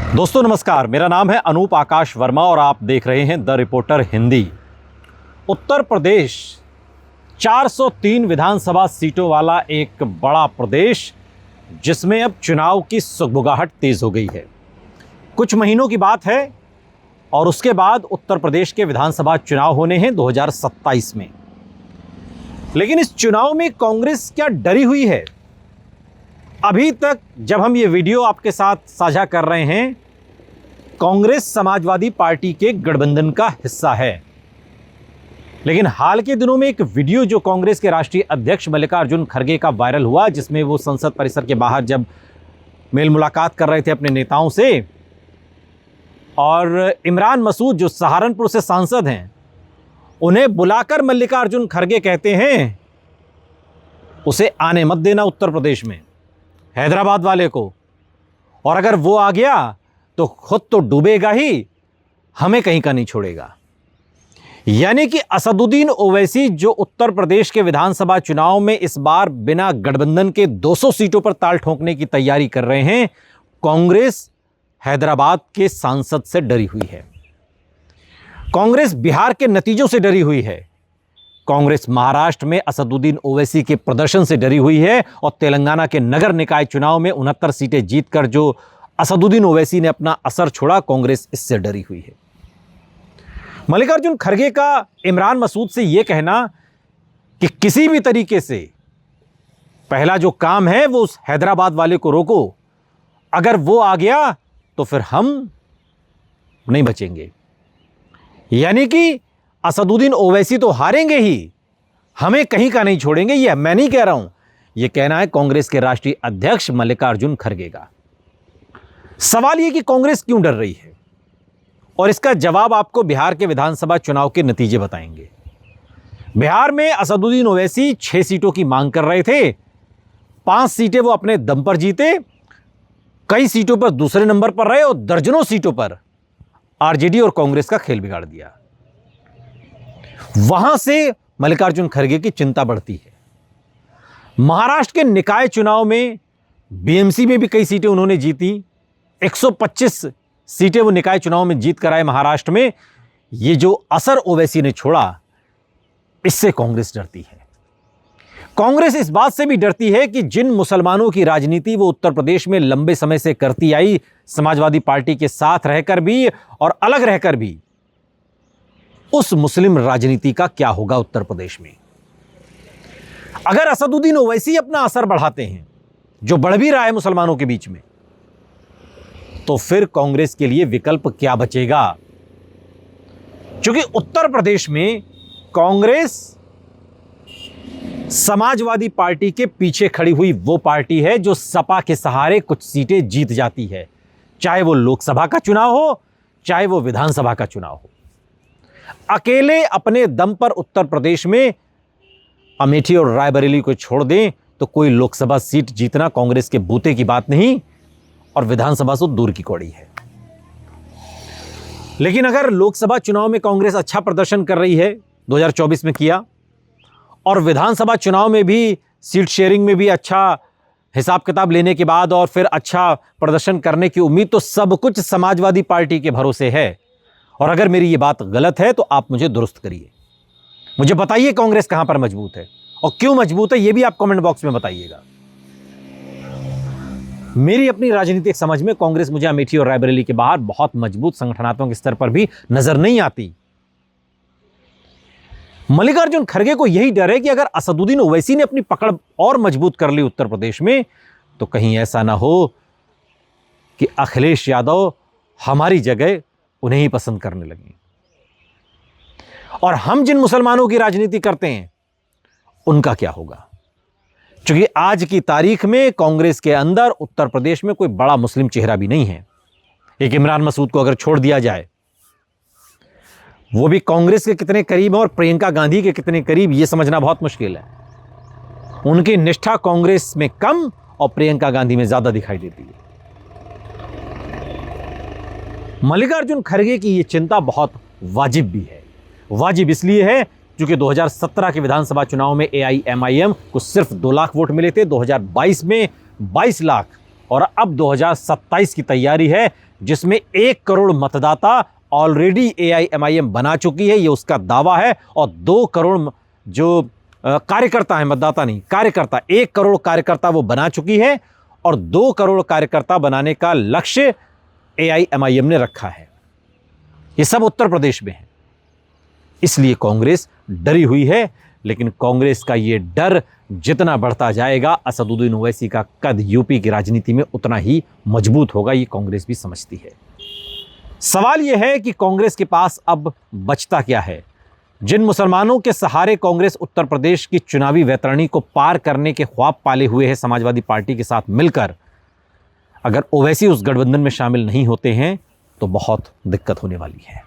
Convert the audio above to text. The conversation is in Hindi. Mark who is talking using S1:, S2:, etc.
S1: दोस्तों नमस्कार, मेरा नाम है अनूप आकाश वर्मा और आप देख रहे हैं द रिपोर्टर हिंदी। उत्तर प्रदेश 403 विधानसभा सीटों वाला एक बड़ा प्रदेश, जिसमें अब चुनाव की सुगबुगाहट तेज हो गई है। कुछ महीनों की बात है और उसके बाद उत्तर प्रदेश के विधानसभा चुनाव होने हैं 2027 में। लेकिन इस चुनाव में कांग्रेस क्या डरी हुई है? अभी तक जब हम ये वीडियो आपके साथ साझा कर रहे हैं, कांग्रेस समाजवादी पार्टी के गठबंधन का हिस्सा है। लेकिन हाल के दिनों में एक वीडियो जो कांग्रेस के राष्ट्रीय अध्यक्ष मल्लिकार्जुन खड़गे का वायरल हुआ, जिसमें वो संसद परिसर के बाहर जब मेल मुलाकात कर रहे थे अपने नेताओं से, और इमरान मसूद जो सहारनपुर से सांसद हैं, उन्हें बुलाकर मल्लिकार्जुन खड़गे कहते हैं उसे आने मत देना उत्तर प्रदेश में, हैदराबाद वाले को, और अगर वो आ गया तो खुद तो डूबेगा ही, हमें कहीं का नहीं छोड़ेगा। यानी कि असदुद्दीन ओवैसी जो उत्तर प्रदेश के विधानसभा चुनाव में इस बार बिना गठबंधन के 200 सीटों पर ताल ठोंकने की तैयारी कर रहे हैं, कांग्रेस हैदराबाद के सांसद से डरी हुई है। कांग्रेस बिहार के नतीजों से डरी हुई है। कांग्रेस महाराष्ट्र में असदुद्दीन ओवैसी के प्रदर्शन से डरी हुई है और तेलंगाना के नगर निकाय चुनाव में 69 सीटें जीतकर जो असदुद्दीन ओवैसी ने अपना असर छोड़ा, कांग्रेस इससे डरी हुई है। मल्लिकार्जुन खड़गे का इमरान मसूद से यह कहना कि किसी भी तरीके से पहला जो काम है वो उस हैदराबाद वाले को रोको, अगर वो आ गया तो फिर हम नहीं बचेंगे। यानी कि असदुद्दीन ओवैसी तो हारेंगे ही, हमें कहीं का नहीं छोड़ेंगे। यह मैं नहीं कह रहा हूं, यह कहना है कांग्रेस के राष्ट्रीय अध्यक्ष मल्लिकार्जुन खड़गे का। सवाल यह कि कांग्रेस क्यों डर रही है, और इसका जवाब आपको बिहार के विधानसभा चुनाव के नतीजे बताएंगे। बिहार में असदुद्दीन ओवैसी 6 सीटों की मांग कर रहे थे। 5 सीटें वो अपने दम पर जीते, कई सीटों पर दूसरे नंबर पर रहे और दर्जनों सीटों पर आरजेडी और कांग्रेस का खेल बिगाड़ दिया। वहां से मल्लिकार्जुन खड़गे की चिंता बढ़ती है। महाराष्ट्र के निकाय चुनाव में बीएमसी में भी कई सीटें उन्होंने जीती, 125 सीटें वो निकाय चुनाव में जीत कर आए महाराष्ट्र में। ये जो असर ओवैसी ने छोड़ा, इससे कांग्रेस डरती है। कांग्रेस इस बात से भी डरती है कि जिन मुसलमानों की राजनीति वो उत्तर प्रदेश में लंबे समय से करती आई, समाजवादी पार्टी के साथ रहकर भी और अलग रहकर भी, उस मुस्लिम राजनीति का क्या होगा उत्तर प्रदेश में। अगर असदुद्दीन ओवैसी अपना असर बढ़ाते हैं, जो बढ़ भी रहा है मुसलमानों के बीच में, तो फिर कांग्रेस के लिए विकल्प क्या बचेगा? क्योंकि उत्तर प्रदेश में कांग्रेस समाजवादी पार्टी के पीछे खड़ी हुई वो पार्टी है जो सपा के सहारे कुछ सीटें जीत जाती है, चाहे वो लोकसभा का चुनाव हो, चाहे वो विधानसभा का चुनाव हो। अकेले अपने दम पर उत्तर प्रदेश में अमेठी और रायबरेली को छोड़ दें तो कोई लोकसभा सीट जीतना कांग्रेस के बूते की बात नहीं, और विधानसभा से दूर की कौड़ी है। लेकिन अगर लोकसभा चुनाव में कांग्रेस अच्छा प्रदर्शन कर रही है, 2024 में किया, और विधानसभा चुनाव में भी सीट शेयरिंग में भी अच्छा हिसाब किताब लेने के बाद और फिर अच्छा प्रदर्शन करने की उम्मीद, तो सब कुछ समाजवादी पार्टी के भरोसे है। और अगर मेरी ये बात गलत है तो आप मुझे दुरुस्त करिए, मुझे बताइए कांग्रेस कहां पर मजबूत है और क्यों मजबूत है, ये भी आप कमेंट बॉक्स में बताइएगा। मेरी अपनी राजनीतिक समझ में कांग्रेस मुझे अमेठी और रायबरेली के बाहर बहुत मजबूत संगठनात्मक स्तर पर भी नजर नहीं आती। मल्लिकार्जुन खड़गे को यही डर है कि अगर असदुद्दीन ओवैसी ने अपनी पकड़ और मजबूत कर ली उत्तर प्रदेश में, तो कहीं ऐसा ना हो कि अखिलेश यादव हमारी जगह उन्हें ही पसंद करने लगे, और हम जिन मुसलमानों की राजनीति करते हैं उनका क्या होगा। क्योंकि आज की तारीख में कांग्रेस के अंदर उत्तर प्रदेश में कोई बड़ा मुस्लिम चेहरा भी नहीं है। एक इमरान मसूद को अगर छोड़ दिया जाए, वो भी कांग्रेस के कितने करीब है और प्रियंका गांधी के कितने करीब, यह समझना बहुत मुश्किल है। उनकी निष्ठा कांग्रेस में कम और प्रियंका गांधी में ज्यादा दिखाई देती है। मल्लिकार्जुन खड़गे की यह चिंता बहुत वाजिब भी है। वाजिब इसलिए है क्योंकि 2017 के विधानसभा चुनाव में AIMIM को सिर्फ 2 लाख वोट मिले थे, 2022 में 22 लाख, और अब 2027 की तैयारी है जिसमें 1 करोड़ मतदाता ऑलरेडी AIMIM बना चुकी है, ये उसका दावा है। और 2 करोड़ जो कार्यकर्ता है, मतदाता नहीं कार्यकर्ता, 1 करोड़ कार्यकर्ता वो बना चुकी है और 2 करोड़ कार्यकर्ता बनाने का लक्ष्य AIMIM ने रखा है। ये सब उत्तर प्रदेश में है, इसलिए कांग्रेस डरी हुई है। लेकिन कांग्रेस का ये डर जितना बढ़ता जाएगा, असदुद्दीन ओवैसी का कद यूपी की राजनीति में उतना ही मजबूत होगा, ये कांग्रेस भी समझती है। सवाल यह है कि कांग्रेस के पास अब बचता क्या है। जिन मुसलमानों के सहारे कांग्रेस उत्तर प्रदेश की चुनावी वैतरणी को पार करने के ख्वाब पाले हुए है समाजवादी पार्टी के साथ मिलकर, अगर ओवैसी उस गठबंधन में शामिल नहीं होते हैं तो बहुत दिक्कत होने वाली है।